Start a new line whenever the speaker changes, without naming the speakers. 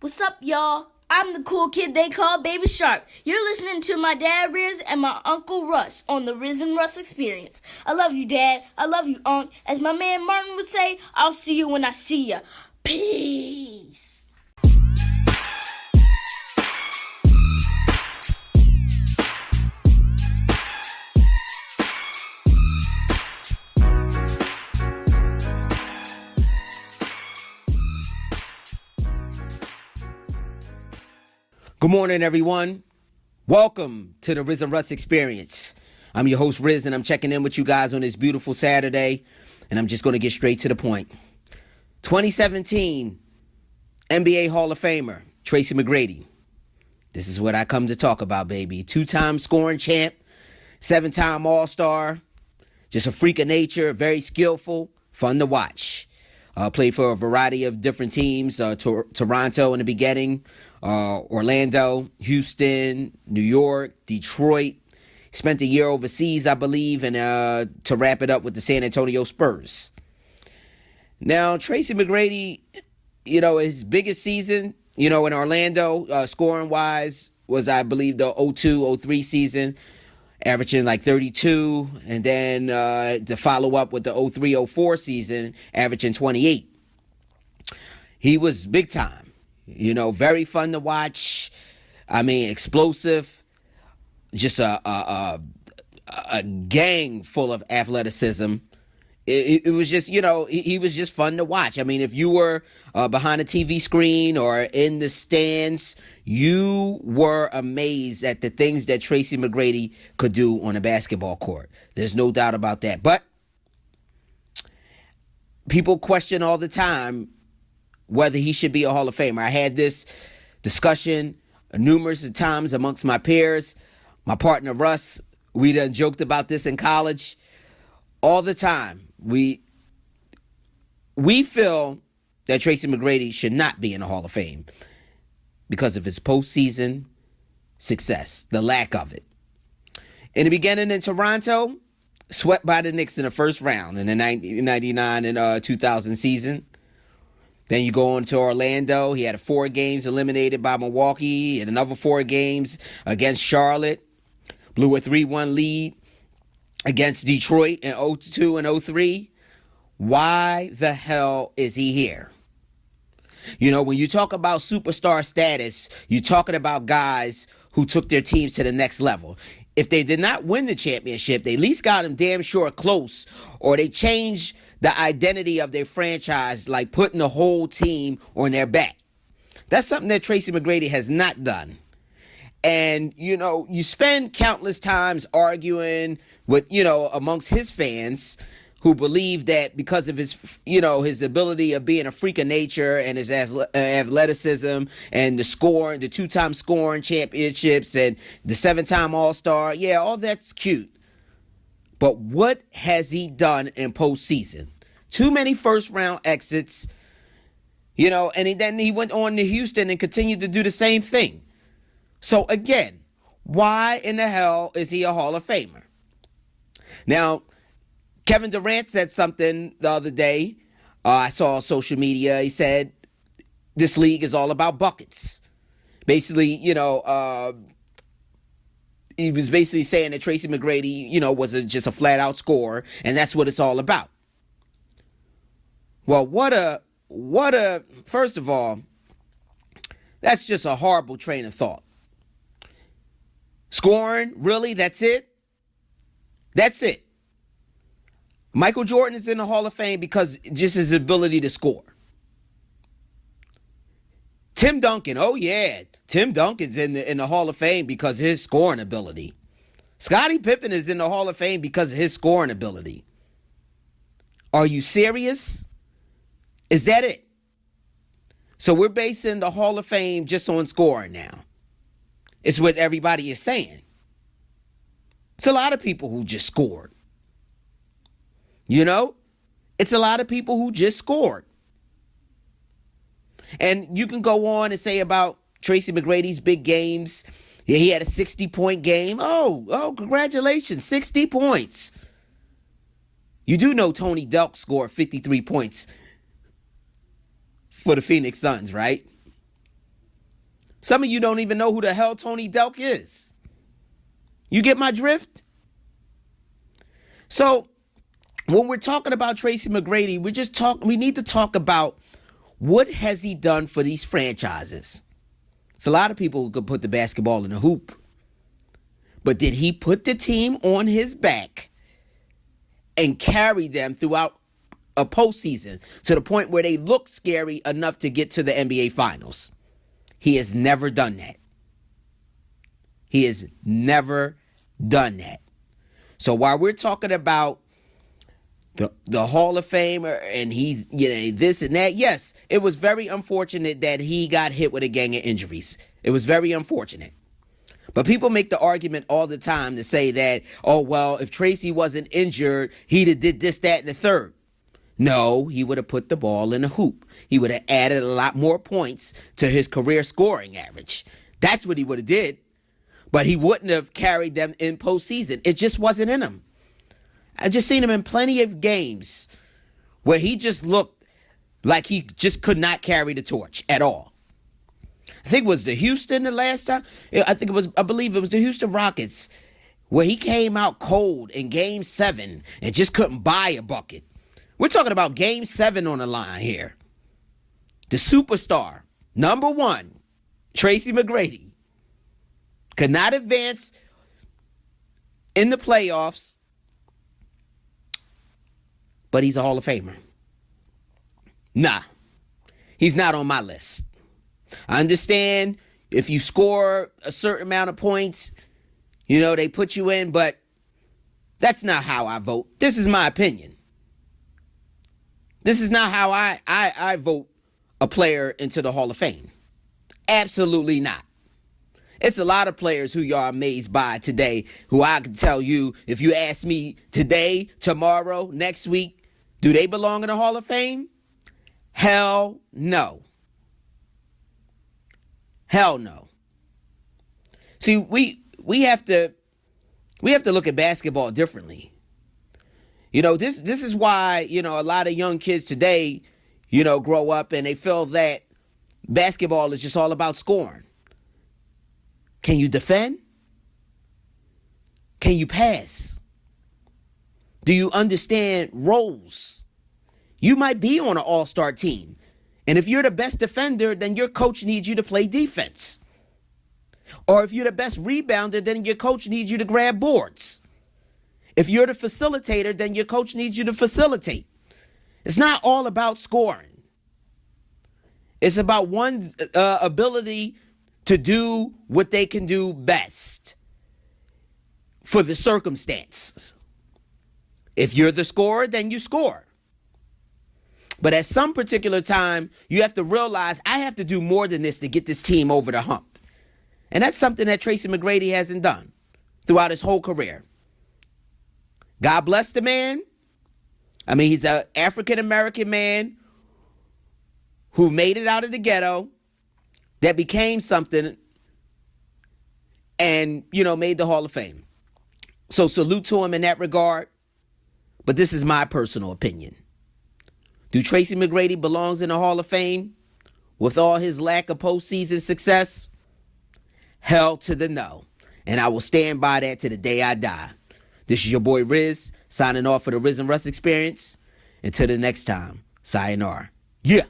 What's up, y'all? I'm the cool kid they call Baby Shark. You're listening to my dad Rizz and my uncle Russ on the Rizz and Russ Experience. I love you, Dad. I love you, Unc. As my man Martin would say, I'll see you when I see ya. Peace.
Good morning, everyone. Welcome to the Rizz and Russ Experience. I'm your host, Rizz, and I'm checking in with you guys on this beautiful Saturday, and I'm just going to get straight to the point. 2017 NBA Hall of Famer, Tracy McGrady. This is what I come to talk about, baby. 2-time scoring champ, 7-time All-Star, just a freak of nature, very skillful, fun to watch. Played for a variety of different teams, Toronto in the beginning, Orlando, Houston, New York, Detroit. Spent a year overseas, I believe, and to wrap it up with the San Antonio Spurs. Now, Tracy McGrady, his biggest season, in Orlando, scoring-wise, was, I believe, the 02-03 season, averaging like 32, and then to follow up with the 03-04 season, averaging 28. He was big time. Very fun to watch. I mean, explosive. Just a gang full of athleticism. It was just, he was just fun to watch. I mean, if you were behind a TV screen or in the stands, you were amazed at the things that Tracy McGrady could do on a basketball court. There's no doubt about that. But people question all the time whether he should be a Hall of Famer. I had this discussion numerous times amongst my peers. My partner, Russ, we done joked about this in college all the time. We feel that Tracy McGrady should not be in the Hall of Fame because of his postseason success, the lack of it. In the beginning in Toronto, swept by the Knicks in the first round in the 1999 and 2000 season. Then you go on to Orlando. He had 4 games eliminated by Milwaukee and another 4 games against Charlotte. Blew a 3-1 lead against Detroit in 02 and 03. Why the hell is he here? When you talk about superstar status, you're talking about guys who took their teams to the next level. If they did not win the championship, they at least got them damn sure close, or they changed the identity of their franchise, like putting the whole team on their back. That's something that Tracy McGrady has not done. And, you spend countless times arguing with, amongst his fans who believe that because of his, his ability of being a freak of nature and his athleticism and the 2-time scoring championships and the 7-time All-Star, yeah, all that's cute. But what has he done in postseason? Too many first-round exits, and then he went on to Houston and continued to do the same thing. So, again, why in the hell is he a Hall of Famer? Now, Kevin Durant said something the other day. I saw on social media. He said, this league is all about buckets. Basically, he was basically saying that Tracy McGrady, was just a flat-out scorer, and that's what it's all about. Well, first of all, that's just a horrible train of thought. Scoring, really, that's it? That's it. Michael Jordan is in the Hall of Fame because just his ability to score. Tim Duncan, oh yeah, Tim Duncan's in the Hall of Fame because of his scoring ability. Scottie Pippen is in the Hall of Fame because of his scoring ability. Are you serious? Is that it? So we're basing the Hall of Fame just on scoring now. It's what everybody is saying. It's a lot of people who just scored. It's a lot of people who just scored. And you can go on and say about Tracy McGrady's big games. Yeah, he had a 60-point game. Oh, congratulations, 60 points. You do know Tony Delk scored 53 points for the Phoenix Suns, right? Some of you don't even know who the hell Tony Delk is. You get my drift? So when we're talking about Tracy McGrady, we need to talk about what has he done for these franchises. It's a lot of people who could put the basketball in a hoop. But did he put the team on his back and carry them throughout a postseason to the point where they look scary enough to get to the NBA Finals? He has never done that. He has never done that. So while we're talking about the Hall of Famer and he's, this and that, yes, it was very unfortunate that he got hit with a gang of injuries. It was very unfortunate. But people make the argument all the time to say that, oh, well, if Tracy wasn't injured, he'd have did this, that, and the third. No, he would have put the ball in a hoop. He would have added a lot more points to his career scoring average. That's what he would have did. But he wouldn't have carried them in postseason. It just wasn't in him. I just seen him in plenty of games where he just looked like he just could not carry the torch at all. I think it was the Houston the last time. I believe it was the Houston Rockets where he came out cold in Game 7 and just couldn't buy a bucket. We're talking about Game 7 on the line here. The superstar, number 1, Tracy McGrady, could not advance in the playoffs, but he's a Hall of Famer. Nah, he's not on my list. I understand if you score a certain amount of points, they put you in, but that's not how I vote. This is my opinion. This is not how I vote a player into the Hall of Fame. Absolutely not. It's a lot of players who y'all amazed by today who I can tell you, if you ask me today, tomorrow, next week, do they belong in the Hall of Fame? Hell no. Hell no. See, we have to look at basketball differently. This is why, a lot of young kids today, grow up and they feel that basketball is just all about scoring. Can you defend? Can you pass? Do you understand roles? You might be on an all-star team. And if you're the best defender, then your coach needs you to play defense. Or if you're the best rebounder, then your coach needs you to grab boards. If you're the facilitator, then your coach needs you to facilitate. It's not all about scoring. It's about one's ability to do what they can do best for the circumstances. If you're the scorer, then you score. But at some particular time, you have to realize I have to do more than this to get this team over the hump. And that's something that Tracy McGrady hasn't done throughout his whole career. God bless the man. I mean, he's an African-American man who made it out of the ghetto, that became something and, made the Hall of Fame. So salute to him in that regard. But this is my personal opinion. Do Tracy McGrady belongs in the Hall of Fame with all his lack of postseason success? Hell to the no. And I will stand by that to the day I die. This is your boy Rizz, signing off for the Rizz and Russ Experience. Until the next time, sayonara. Yeah.